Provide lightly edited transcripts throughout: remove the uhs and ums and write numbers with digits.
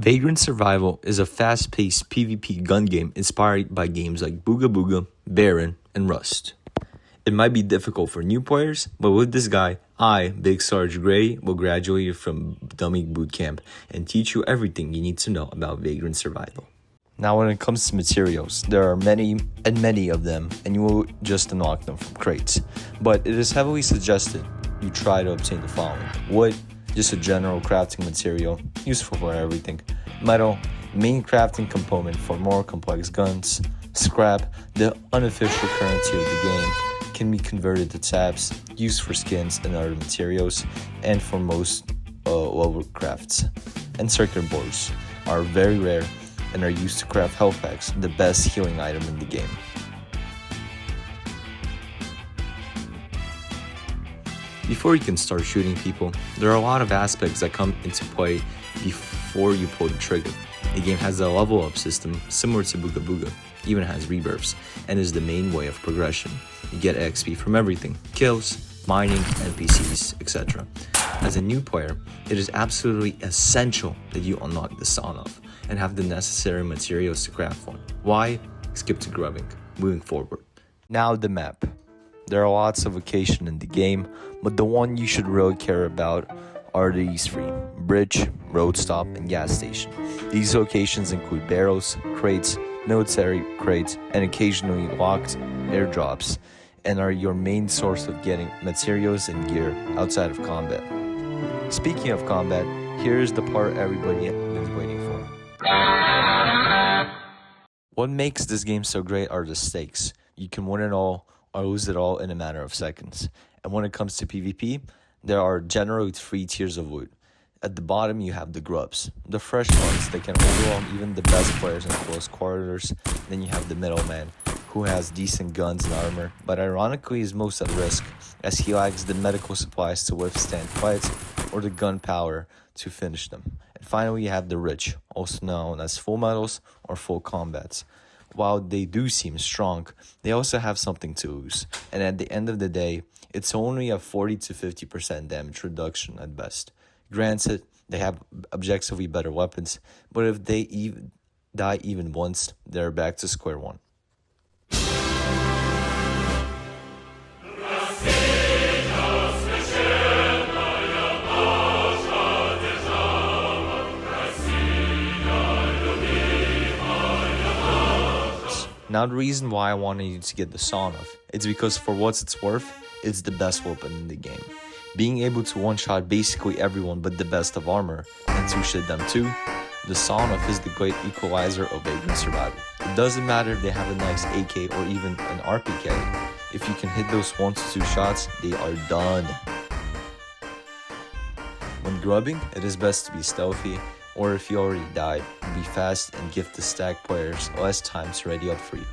Vagrant Survival is a fast-paced PvP gun game inspired by games like Booga Booga, Baron, and Rust. It might be difficult for new players, but with this guy, I, Big Sarge Gray, will graduate you from dummy bootcamp and teach you everything you need to know about Vagrant Survival. Now when it comes to materials, there are many of them, and you will just unlock them from crates. But it is heavily suggested you try to obtain the following: wood, just a general crafting material, useful for everything; metal, main crafting component for more complex guns; scrap, the unofficial currency of the game, can be converted to tabs, used for skins and other materials, and for most lower crafts; and circuit boards are very rare and are used to craft health packs, the best healing item in the game. Before you can start shooting people, there are a lot of aspects that come into play before you pull the trigger. The game has a level up system similar to Booga Booga, even has rebirths, and is the main way of progression. You get XP from everything: kills, mining, NPCs, etc. As a new player, it is absolutely essential that you unlock the Shoutout and have the necessary materials to craft one. Why? Skip to Grubbing. Moving forward. Now the map. There are lots of locations in the game, but the one you should really care about are these three: bridge, road stop, and gas station. These locations include barrels, crates, military crates, and occasionally locked airdrops, and are your main source of getting materials and gear outside of combat. Speaking of combat, here's the part everybody has been waiting for. What makes this game so great are the stakes. You can win it all or lose it all in a matter of seconds. And when it comes to PvP, there are generally 3 tiers of loot. At the bottom, you have the grubs, the fresh ones that can overwhelm even the best players in close quarters. Then you have the middleman, who has decent guns and armor, but ironically is most at risk, as he lacks the medical supplies to withstand fights or the gunpowder to finish them. And finally, you have the rich, also known as full medals or full combats. While they do seem strong, they also have something to lose, and at the end of the day, it's only a 40 to 50% damage reduction at best. Granted, they have objectively better weapons, but if they die even once, they're back to square one. Now the reason why I wanted you to get the Shoutout, it's because for what it's worth, it's the best weapon in the game. Being able to one-shot basically everyone but the best of armor, and two-shit them too, the Shoutout is the great equalizer of Vagrant Survival. It doesn't matter if they have a nice AK or even an RPK. If you can hit those 1 to 2 shots, they are done. When grubbing, it is best to be stealthy, or if you already died, be fast and give the stack players less time to ready up for you.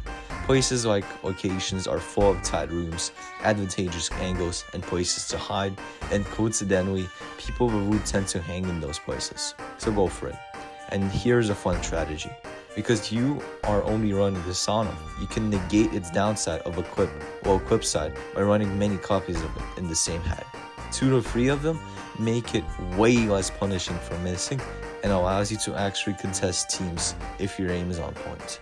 Places like locations are full of tight rooms, advantageous angles, and places to hide, and coincidentally, people would tend to hang in those places. So go for it. And here's a fun strategy. Because you are only running the Shoutout, you can negate its downside of equip side by running many copies of it in the same hat. 2 to 3 of them make it way less punishing for missing, and allows you to actually contest teams if your aim is on point.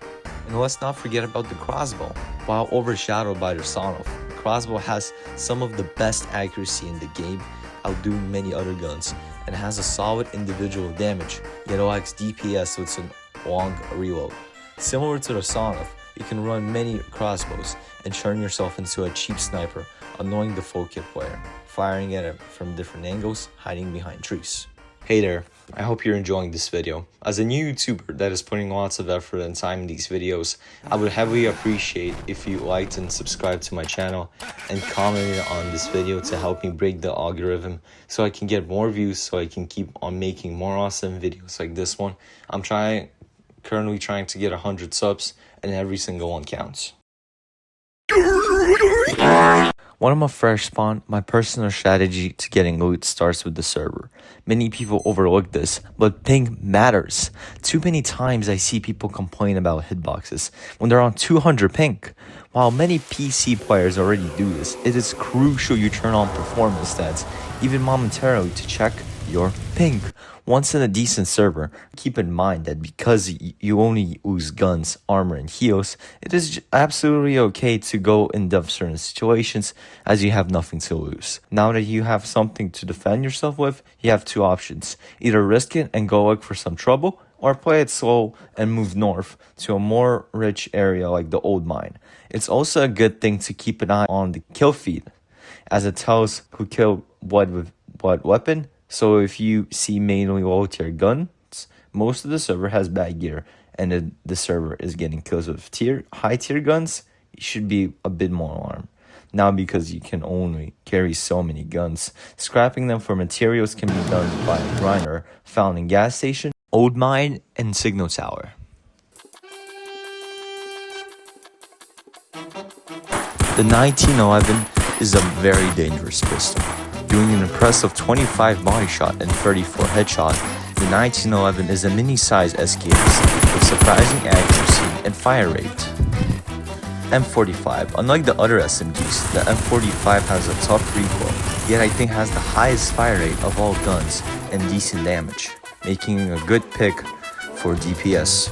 And let's not forget about the crossbow. While overshadowed by the Shoutout, the crossbow has some of the best accuracy in the game, outdoing many other guns, and has a solid individual damage, yet lacks DPS with some long reload. Similar to the Shoutout, you can run many crossbows and turn yourself into a cheap sniper, annoying the full kit player, firing at it from different angles, hiding behind trees. Hey there, I hope you're enjoying this video. As a new YouTuber that is putting lots of effort and time in these videos, I would heavily appreciate if you liked and subscribed to my channel and commented on this video to help me break the algorithm so I can get more views, so I can keep on making more awesome videos like this one. I'm currently trying to get 100 subs, and every single one counts. When I'm a fresh spawn, my personal strategy to getting loot starts with the server. Many people overlook this, but ping matters. Too many times I see people complain about hitboxes when they're on 200 ping. While many PC players already do this, it is crucial you turn on performance stats, even momentarily, to check your ping. Once in a decent server, keep in mind that because you only use guns, armor, and heals, it is absolutely okay to go in certain situations as you have nothing to lose. Now that you have something to defend yourself with, you have two options. Either risk it and go look for some trouble, or play it slow and move north to a more rich area like the old mine. It's also a good thing to keep an eye on the kill feed, as it tells who killed what with what weapon. So if you see mainly low tier guns, most of the server has bad gear, and the server is getting kills with high tier guns, you should be a bit more alarmed. Now, because you can only carry so many guns, scrapping them for materials can be done by a grinder found in gas station, old mine, and signal tower. The 1911 is a very dangerous pistol. Doing an impressive 25 body shot and 34 headshot, the 1911 is a mini-sized SKS with surprising accuracy and fire rate. M45. Unlike the other SMGs, the M45 has a tough recoil, yet I think has the highest fire rate of all guns and decent damage, making it a good pick for DPS.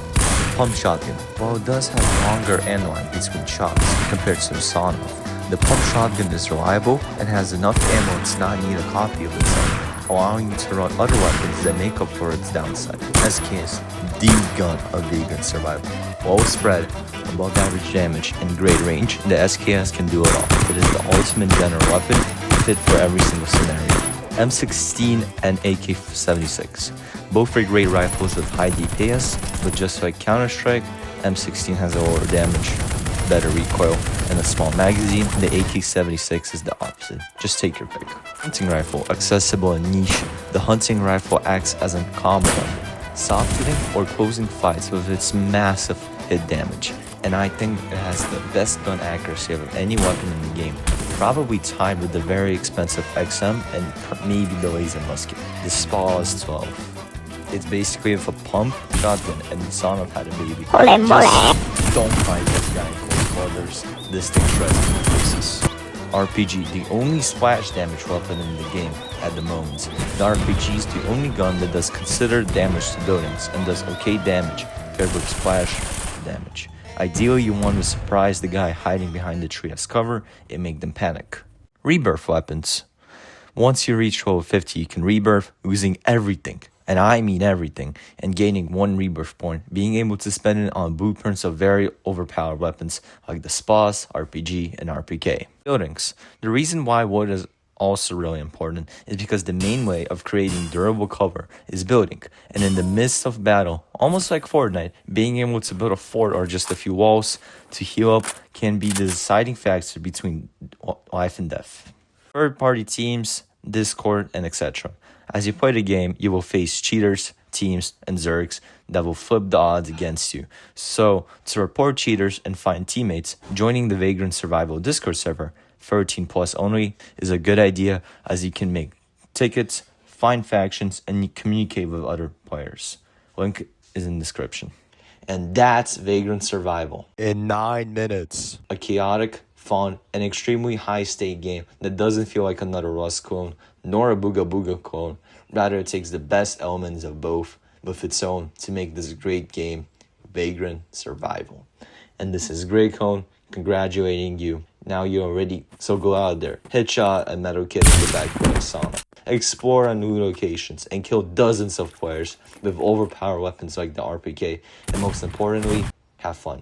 Pump shotgun. While it does have longer end line between shots compared to the Sonov, the pump shotgun is reliable and has enough ammo to not need a copy of itself, allowing you to run other weapons that make up for its downside. SKS, the gun of Vagrant Survival. Well spread, above average damage, and great range, the SKS can do it all. It is the ultimate general weapon, fit for every single scenario. M16 and AK-76. Both are great rifles with high DPS, but just like Counter-Strike, M16 has a lower damage, better recoil, and a small magazine. The AK-76 is the opposite. Just take your pick. Hunting rifle, accessible and niche. The hunting rifle acts as a combo weapon, soft hitting or closing fights with its massive hit damage. And I think it has the best gun accuracy of any weapon in the game, probably tied with the very expensive XM and maybe the laser musket. The SPA is 12. It's basically if a pump shotgun and the Sonov had a baby. Just don't fight this guy in close quarters. This thing shreds in faces. RPG, the only splash damage weapon in the game at the moment. The RPG is the only gun that does considered damage to buildings and does okay damage paired with splash damage. Ideally, you want to surprise the guy hiding behind the tree as cover and make them panic. Rebirth weapons. Once you reach level 50, you can rebirth using everything, and I mean everything, and gaining 1 rebirth point, being able to spend it on blueprints of very overpowered weapons like the SPAS, RPG, and RPK. Buildings. The reason why wood is also really important is because the main way of creating durable cover is building, and in the midst of battle, almost like Fortnite, being able to build a fort or just a few walls to heal up can be the deciding factor between life and death. Third-party teams, Discord, and etc. As you play the game, you will face cheaters, teams, and zergs that will flip the odds against you. So, to report cheaters and find teammates, joining the Vagrant Survival Discord server 13 plus only is a good idea, as you can make tickets, find factions, and communicate with other players. Link is in the description. And that's Vagrant Survival. In 9 minutes. A chaotic, fun, and extremely high-stake game that doesn't feel like another Rust clone, nor a Booga Booga clone. Rather, it takes the best elements of both with its own to make this great game, Vagrant Survival. And this is Greycone congratulating you. Now you're ready, so go out there, headshot a metal kid in the back with a Sonic. Explore new locations and kill dozens of players with overpowered weapons like the RPK. And most importantly, have fun.